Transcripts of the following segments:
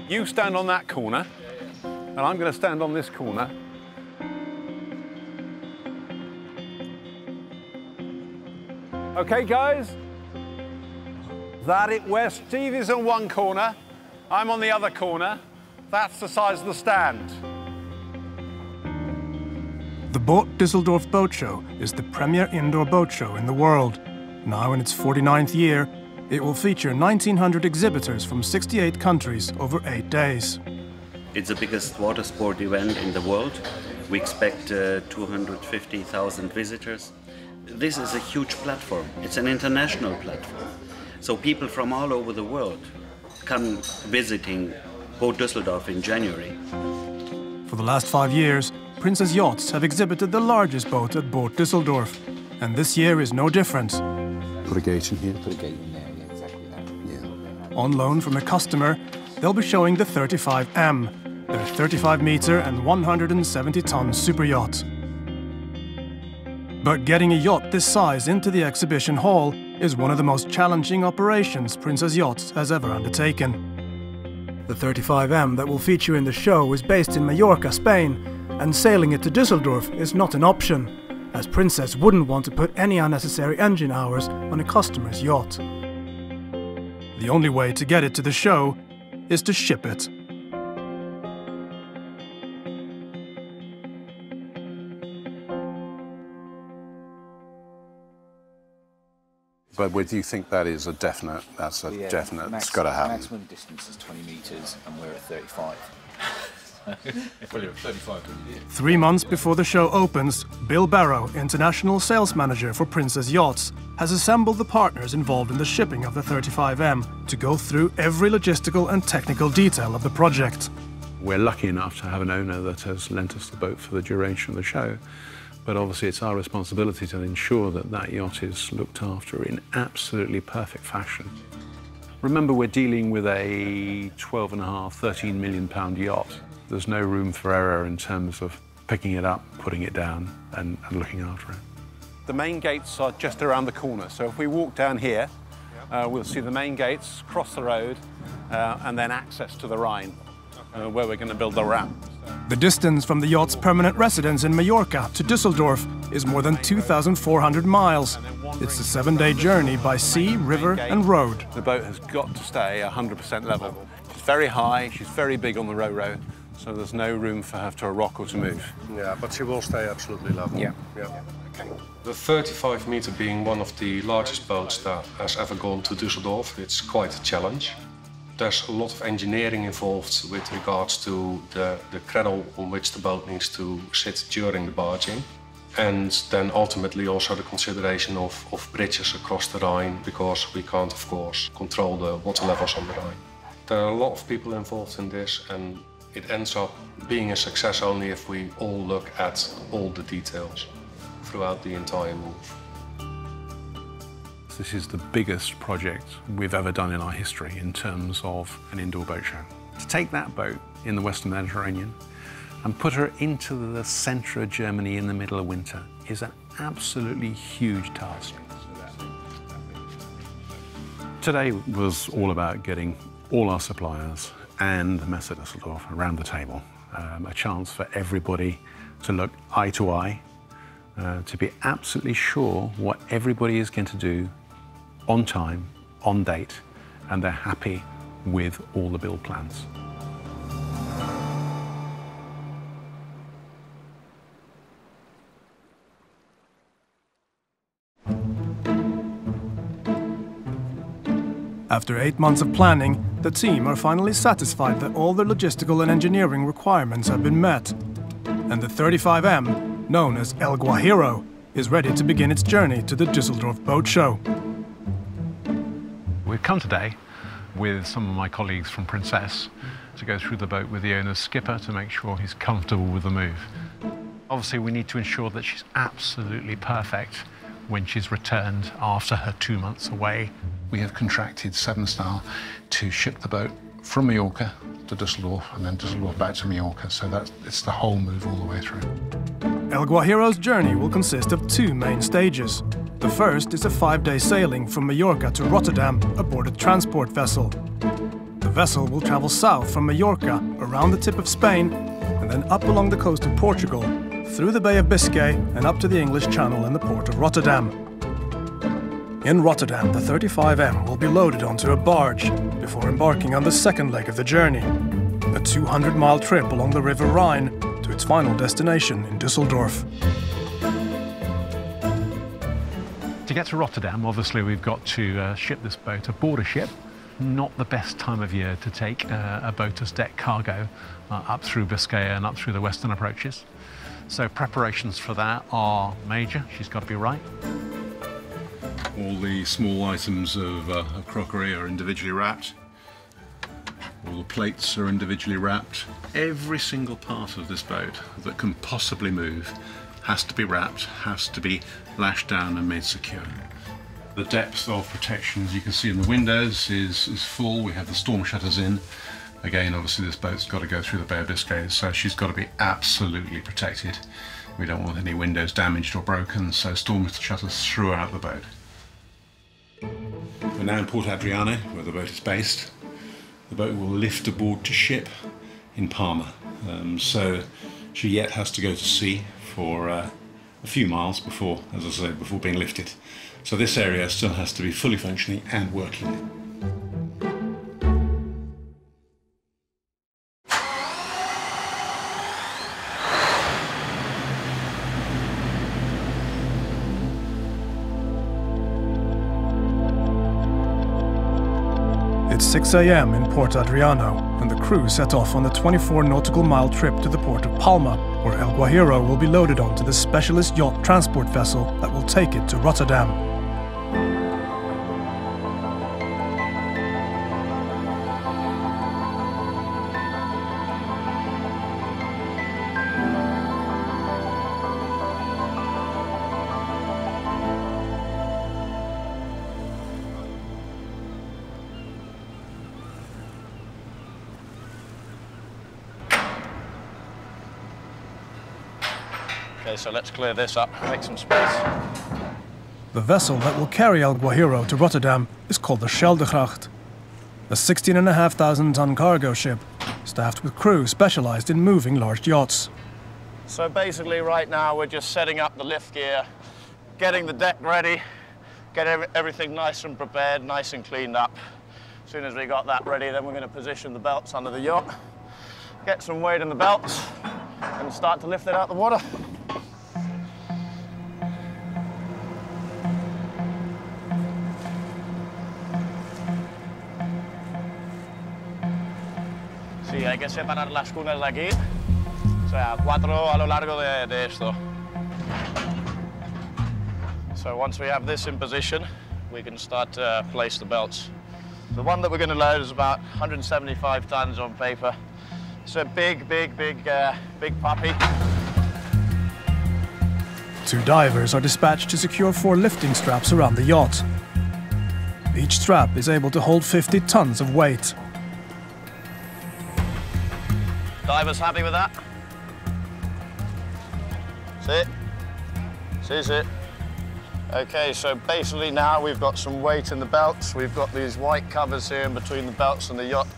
You stand on that corner, and I'm going to stand on this corner. Okay, guys? That it, where Steve is in one corner, I'm on the other corner. That's the size of the stand. The Boot Dusseldorf boat show is the premier indoor boat show in the world. Now in its 49th year, it will feature 1,900 exhibitors from 68 countries over 8 days. It's the biggest water sport event in the world. We expect 250,000 visitors. This is a huge platform. It's an international platform. So people from all over the world come visiting Boot Dusseldorf in January. For the last 5 years, Princess Yachts have exhibited the largest boat at Boot Dusseldorf. And this year is no different. Put a gate in here. Put a gate in there, yeah, exactly that. Yeah. On loan from a customer, they'll be showing the 35M, their 35-metre and 170-ton super yacht. But getting a yacht this size into the exhibition hall is one of the most challenging operations Princess Yachts has ever undertaken. The 35M that will feature in the show is based in Mallorca, Spain, and sailing it to Dusseldorf is not an option, as Princess wouldn't want to put any unnecessary engine hours on a customer's yacht. The only way to get it to the show is to ship it. But do you think that is a definite, it's got to happen? Maximum distance is 20 metres and we're at 35. Well, you're at 35. 3 months before the show opens, Bill Barrow, International Sales Manager for Princess Yachts, has assembled the partners involved in the shipping of the 35M to go through every logistical and technical detail of the project. We're lucky enough to have an owner that has lent us the boat for the duration of the show. But obviously it's our responsibility to ensure that that yacht is looked after in absolutely perfect fashion. Remember, we're dealing with a 12.5, 13 million pound yacht. There's no room for error in terms of picking it up, putting it down and looking after it. The main gates are just around the corner. So if we walk down here, we'll see the main gates, cross the road, and then access to the Rhine, where we're going to build the ramp. The distance from the yacht's permanent residence in Mallorca to Dusseldorf is more than 2,400 miles. It's a 7-day journey by sea, river and road. The boat has got to stay 100% level. She's very high, she's very big on the row, so there's no room for her to rock or to move. Yeah, but she will stay absolutely level. Yeah. Okay. The 35-meter being one of the largest boats that has ever gone to Dusseldorf, it's quite a challenge. There's a lot of engineering involved with regards to the cradle on which the boat needs to sit during the barging. And then ultimately also the consideration of bridges across the Rhine, because we can't, of course, control the water levels on the Rhine. There are a lot of people involved in this, and it ends up being a success only if we all look at all the details throughout the entire move. This is the biggest project we've ever done in our history in terms of an indoor boat show. To take that boat in the Western Mediterranean and put her into the centre of Germany in the middle of winter is an absolutely huge task. Today was all about getting all our suppliers and the Messe Dusseldorf around the table. A chance for everybody to look eye to eye, to be absolutely sure what everybody is going to do on time, on date, and they're happy with all the build plans. After 8 months of planning, the team are finally satisfied that all the logistical and engineering requirements have been met. And the 35M, known as El Guajiro, is ready to begin its journey to the Dusseldorf Boat Show. We've come today with some of my colleagues from Princess to go through the boat with the owner's skipper to make sure he's comfortable with the move. Obviously, we need to ensure that she's absolutely perfect when she's returned after her 2 months away. We have contracted Seven Star to ship the boat from Mallorca to Dusseldorf and then Dusseldorf back to Mallorca, so it's the whole move all the way through. El Guajiro's journey will consist of 2 main stages. The first is a 5-day sailing from Mallorca to Rotterdam aboard a transport vessel. The vessel will travel south from Majorca, around the tip of Spain, and then up along the coast of Portugal, through the Bay of Biscay and up to the English Channel and the port of Rotterdam. In Rotterdam, the 35M will be loaded onto a barge before embarking on the second leg of the journey, a 200-mile trip along the River Rhine to its final destination in Dusseldorf. To get to Rotterdam, obviously we've got to ship this boat aboard a ship. Not the best time of year to take a boat as deck cargo up through Biscay and up through the western approaches. So preparations for that are major. She's got to be right. All the small items of crockery are individually wrapped. All the plates are individually wrapped. Every single part of this boat that can possibly move has to be wrapped, has to be lashed down and made secure. The depth of protection, as you can see in the windows, is full. We have the storm shutters in. Again, obviously this boat's got to go through the Bay of Biscay, so she's got to be absolutely protected. We don't want any windows damaged or broken, so storm shutters throughout the boat. We're now in Port Adriano, where the boat is based. The boat will lift aboard to ship in Palma. So she yet has to go to sea for a few miles before, as I said, before being lifted. So this area still has to be fully functioning and working. It's 6 a.m. in Port Adriano, and the crew set off on the 24 nautical mile trip to the port of Palma, where El Guajiro will be loaded onto the specialist yacht transport vessel that will take it to Rotterdam. Okay, so let's clear this up, make some space. The vessel that will carry El Guajiro to Rotterdam is called the Scheldegracht, a 16,500-ton cargo ship, staffed with crew specialized in moving large yachts. So basically right now we're just setting up the lift gear, getting the deck ready, get everything nice and prepared, nice and cleaned up. As soon as we got that ready, then we're going to position the belts under the yacht, get some weight in the belts, and start to lift it out the water. Sí, hay que separar las cunas de aquí, o sea, 4 a lo largo de esto. So once we have this in position, we can start to place the belts. The one that we're going to load is about 175 tons on paper. It's a big puppy. 2 divers are dispatched to secure 4 lifting straps around the yacht. Each strap is able to hold 50 tons of weight. Divers happy with that? Sit. Sit. Okay, so basically now we've got some weight in the belts. We've got these white covers here in between the belts and the yacht.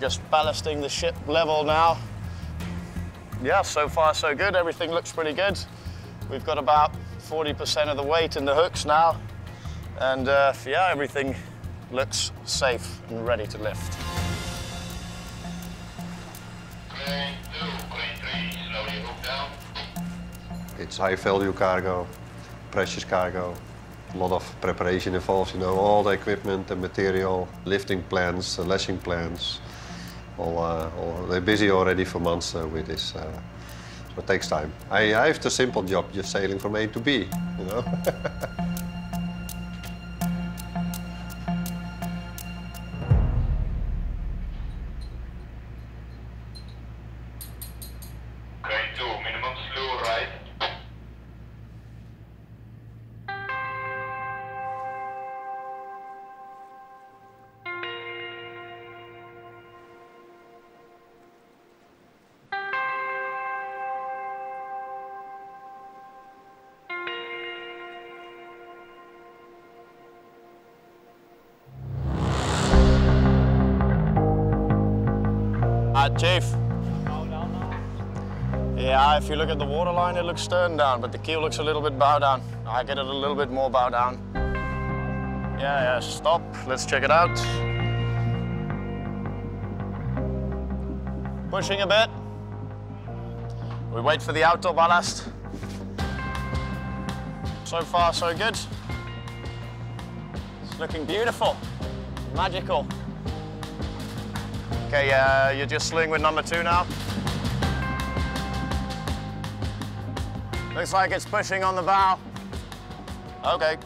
Just ballasting the ship level now. Yeah, so far so good. Everything looks pretty good. We've got about 40% of the weight in the hooks now. And yeah, everything looks safe and ready to lift. It's high-value cargo, precious cargo. A lot of preparation involved, you know, all the equipment, the material, lifting plans, lashing plans. They're busy already for months with this, so it takes time. I have the simple job, just sailing from A to B, you know. Chief. Yeah, if you look at the waterline, it looks stern down, but the keel looks a little bit bow down. I get it a little bit more bow down. Yeah, stop. Let's check it out. Pushing a bit. We wait for the outdoor ballast. So far, so good. It's looking beautiful, magical. Okay, you're just slewing with number 2 now. Looks like it's pushing on the bow. Okay,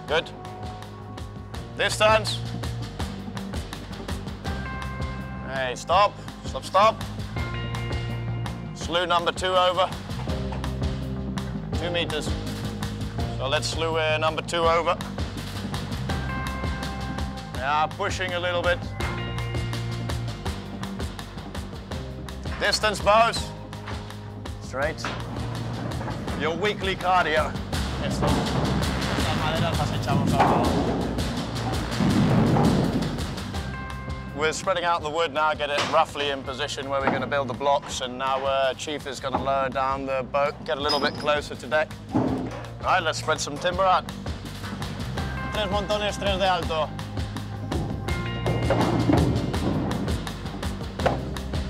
good. Distance. Hey, stop, stop, stop. Slew number 2 over. 2 meters. So let's slew number 2 over. Yeah, pushing a little bit. Distance, bows. Straight. Your weekly cardio. Esto. Estas maderas las echamos abajo. We're spreading out the wood now, get it roughly in position where we're going to build the blocks, and now Chief is going to lower down the boat, get a little bit closer to deck. All right, let's spread some timber out. 3 montones, 3 de alto.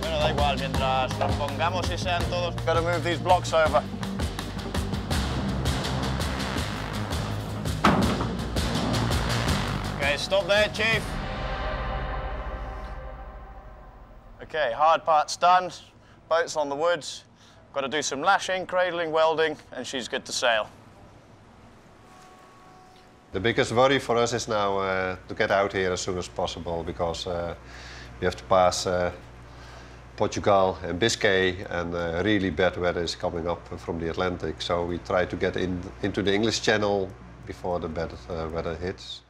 Bueno, da igual, mientras los pongamos y sean todos. Got to move these blocks over. Okay, stop there, Chief. Okay, hard part's done. Boat's on the woods. Got to do some lashing, cradling, welding, and she's good to sail. The biggest worry for us is now to get out here as soon as possible, because we have to pass Portugal and Biscay, and really bad weather is coming up from the Atlantic. So we try to get into the English Channel before the bad weather hits.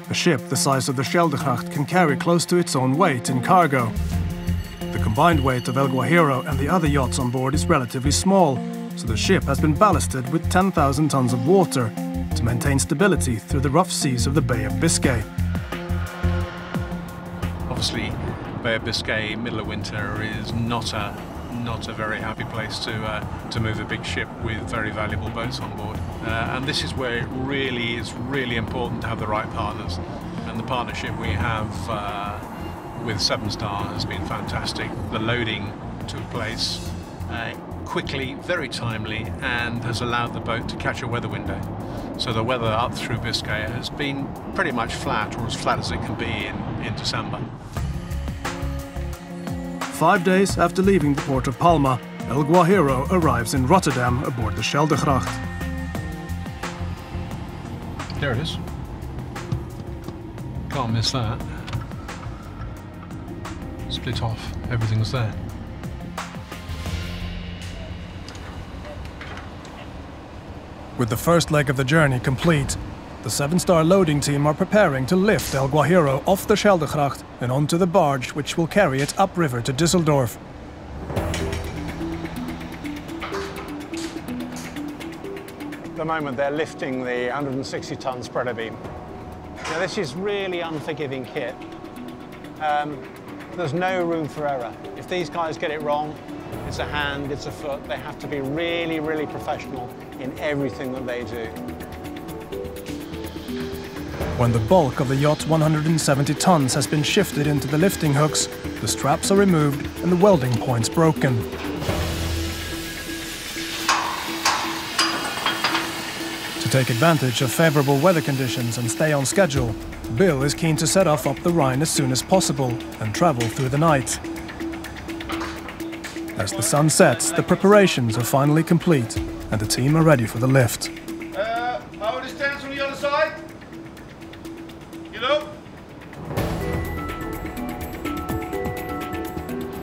A ship the size of the Scheldegracht can carry close to its own weight in cargo. The combined weight of El Guajiro and the other yachts on board is relatively small, so the ship has been ballasted with 10,000 tons of water to maintain stability through the rough seas of the Bay of Biscay. Obviously, Bay of Biscay, middle of winter, is not a very happy place to move a big ship with very valuable boats on board. And this is where it really is important to have the right partners. And the partnership we have with Seven Star has been fantastic. The loading took place quickly, very timely, and has allowed the boat to catch a weather window. So the weather up through Biscay has been pretty much flat, or as flat as it can be in December. 5 days after leaving the port of Palma, El Guajiro arrives in Rotterdam aboard the Scheldegracht. There it is. Can't miss that. Split off, everything's there. With the first leg of the journey complete, the Seven Star loading team are preparing to lift El Guajiro off the Scheldegracht and onto the barge which will carry it upriver to Dusseldorf. At the moment they're lifting the 160-ton spreader beam. Now this is really unforgiving kit. There's no room for error. If these guys get it wrong, it's a hand, it's a foot. They have to be really professional in everything that they do. When the bulk of the yacht's 170 tons has been shifted into the lifting hooks, the straps are removed and the welding points broken. To take advantage of favourable weather conditions and stay on schedule, Bill is keen to set off up the Rhine as soon as possible and travel through the night. As the sun sets, the preparations are finally complete and the team are ready for the lift. Power distance on the other side. Get up.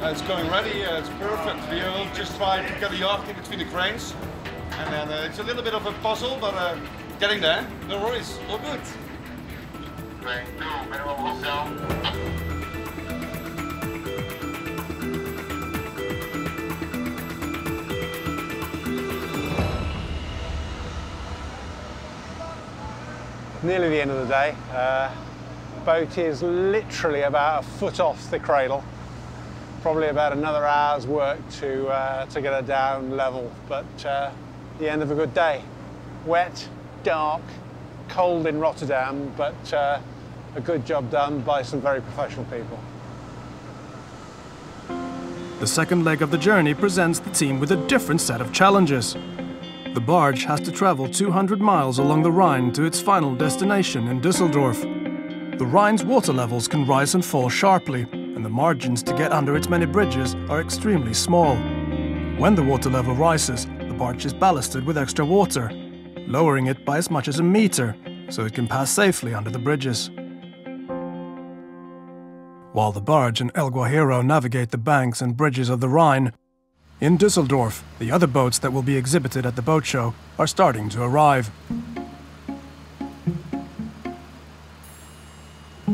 It's going ready, it's perfect. We'll just try to get the yacht in between the cranes. And then it's a little bit of a puzzle, but getting there. No worries, all good. Nearly the end of the day. Boat is literally about a foot off the cradle. Probably about another hour's work to get her down level, but the end of a good day. Wet, dark, cold in Rotterdam, but a good job done by some very professional people. The second leg of the journey presents the team with a different set of challenges. The barge has to travel 200 miles along the Rhine to its final destination in Dusseldorf. The Rhine's water levels can rise and fall sharply, and the margins to get under its many bridges are extremely small. When the water level rises, the barge is ballasted with extra water, lowering it by as much as a meter, so it can pass safely under the bridges. While the barge and El Guajiro navigate the banks and bridges of the Rhine, in Dusseldorf, the other boats that will be exhibited at the boat show are starting to arrive.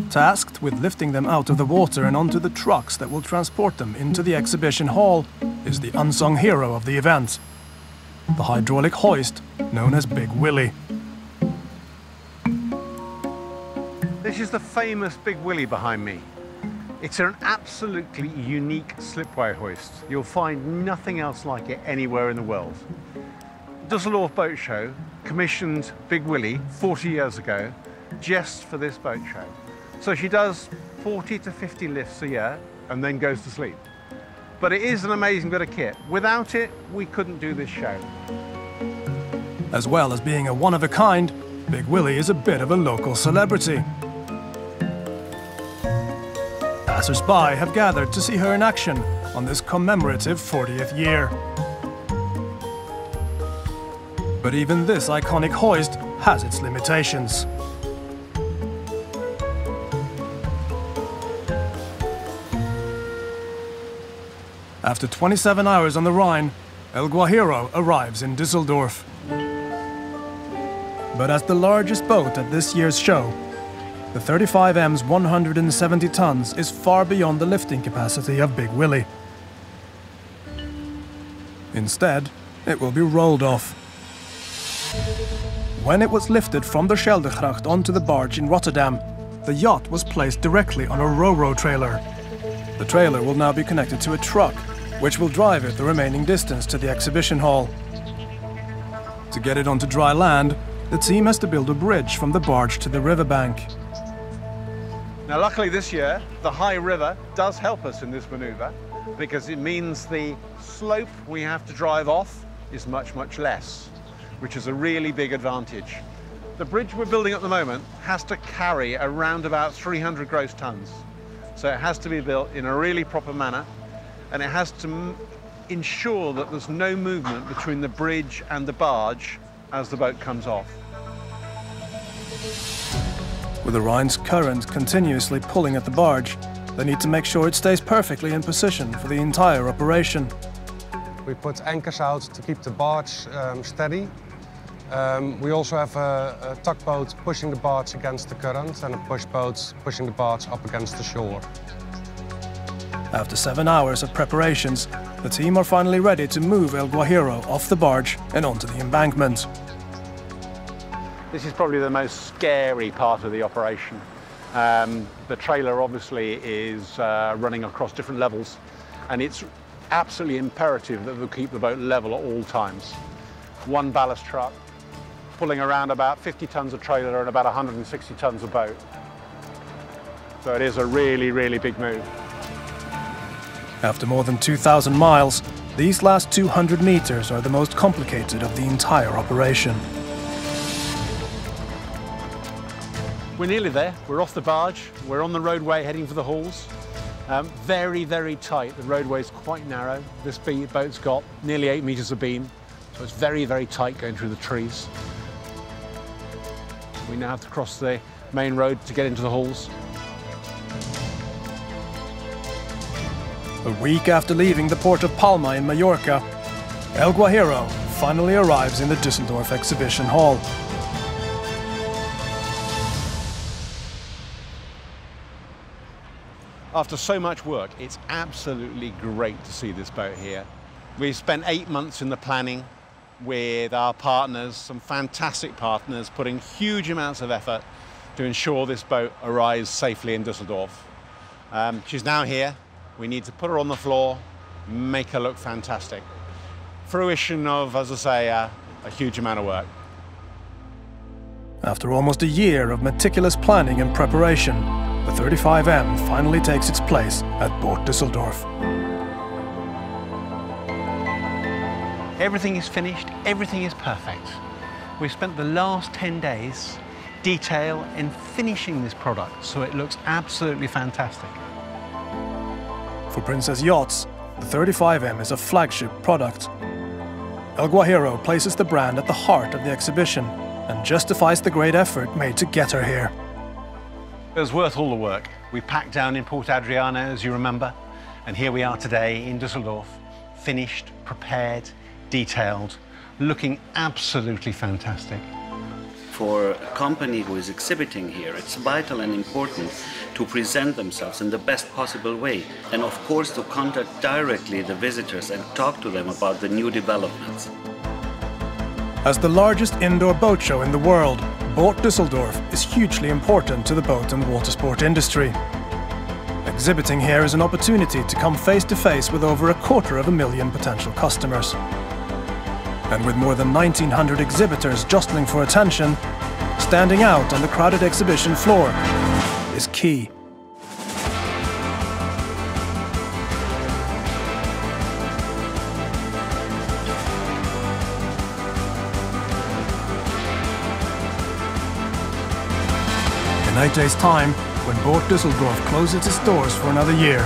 Tasked with lifting them out of the water and onto the trucks that will transport them into the exhibition hall is the unsung hero of the event, the hydraulic hoist known as Big Willie. This is the famous Big Willie behind me. It's an absolutely unique slipway hoist. You'll find nothing else like it anywhere in the world. Dusseldorf Boat Show commissioned Big Willie 40 years ago just for this boat show. So she does 40 to 50 lifts a year and then goes to sleep. But it is an amazing bit of kit. Without it, we couldn't do this show. As well as being a one-of-a-kind, Big Willie is a bit of a local celebrity. Passers-by have gathered to see her in action on this commemorative 40th year. But even this iconic hoist has its limitations. After 27 hours on the Rhine, El Guajiro arrives in Dusseldorf. But as the largest boat at this year's show, the 35M's 170 tons is far beyond the lifting capacity of Big Willie. Instead, it will be rolled off. When it was lifted from the Scheldegracht onto the barge in Rotterdam, the yacht was placed directly on a ro-ro trailer. The trailer will now be connected to a truck, which will drive it the remaining distance to the exhibition hall. To get it onto dry land, the team has to build a bridge from the barge to the riverbank. Now luckily this year, the high river does help us in this maneuver because it means the slope we have to drive off is much, much less, which is a really big advantage. The bridge we're building at the moment has to carry around about 300 gross tons. So it has to be built in a really proper manner, and it has to ensure that there's no movement between the bridge and the barge as the boat comes off. With the Rhine's current continuously pulling at the barge, they need to make sure it stays perfectly in position for the entire operation. We put anchors out to keep the barge steady. We also have a tugboat pushing the barge against the current and a push boat pushing the barge up against the shore. After 7 hours of preparations, the team are finally ready to move El Guajiro off the barge and onto the embankment. This is probably the most scary part of the operation. The trailer obviously is running across different levels, and it's absolutely imperative that we keep the boat level at all times. One ballast truck pulling around about 50 tons of trailer and about 160 tons of boat. So it is a really, really big move. After more than 2,000 miles, these last 200 meters are the most complicated of the entire operation. We're nearly there. We're off the barge. We're on the roadway heading for the halls. Very, very tight. The roadway's quite narrow. This boat's got nearly 8 meters of beam, so it's very, very tight going through the trees. We now have to cross the main road to get into the halls. A week after leaving the port of Palma in Mallorca, El Guajiro finally arrives in the Dusseldorf exhibition hall. After so much work, it's absolutely great to see this boat here. We've spent 8 months in the planning, with our partners, some fantastic partners, putting huge amounts of effort to ensure this boat arrives safely in Dusseldorf. She's now here. We need to put her on the floor, make her look fantastic. Fruition of, as I say, a huge amount of work. After almost a year of meticulous planning and preparation, the 35M finally takes its place at Boot Dusseldorf. Everything is finished, everything is perfect. We've spent the last 10 days detail in finishing this product so it looks absolutely fantastic. For Princess Yachts, the 35M is a flagship product. El Guajiro places the brand at the heart of the exhibition and justifies the great effort made to get her here. It was worth all the work. We packed down in Port Adriano, as you remember, and here we are today in Dusseldorf, finished, prepared, detailed, looking absolutely fantastic. For a company who is exhibiting here, it's vital and important to present themselves in the best possible way, and of course to contact directly the visitors and talk to them about the new developments. As the largest indoor boat show in the world, Boot Dusseldorf is hugely important to the boat and water sport industry. Exhibiting here is an opportunity to come face to face with over 250,000 potential customers. And with more than 1,900 exhibitors jostling for attention, standing out on the crowded exhibition floor is key. In 8 days' time, when Boot Dusseldorf closes its doors for another year,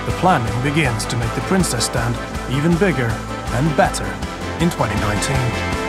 the planning begins to make the Princess stand even bigger and better in 2019.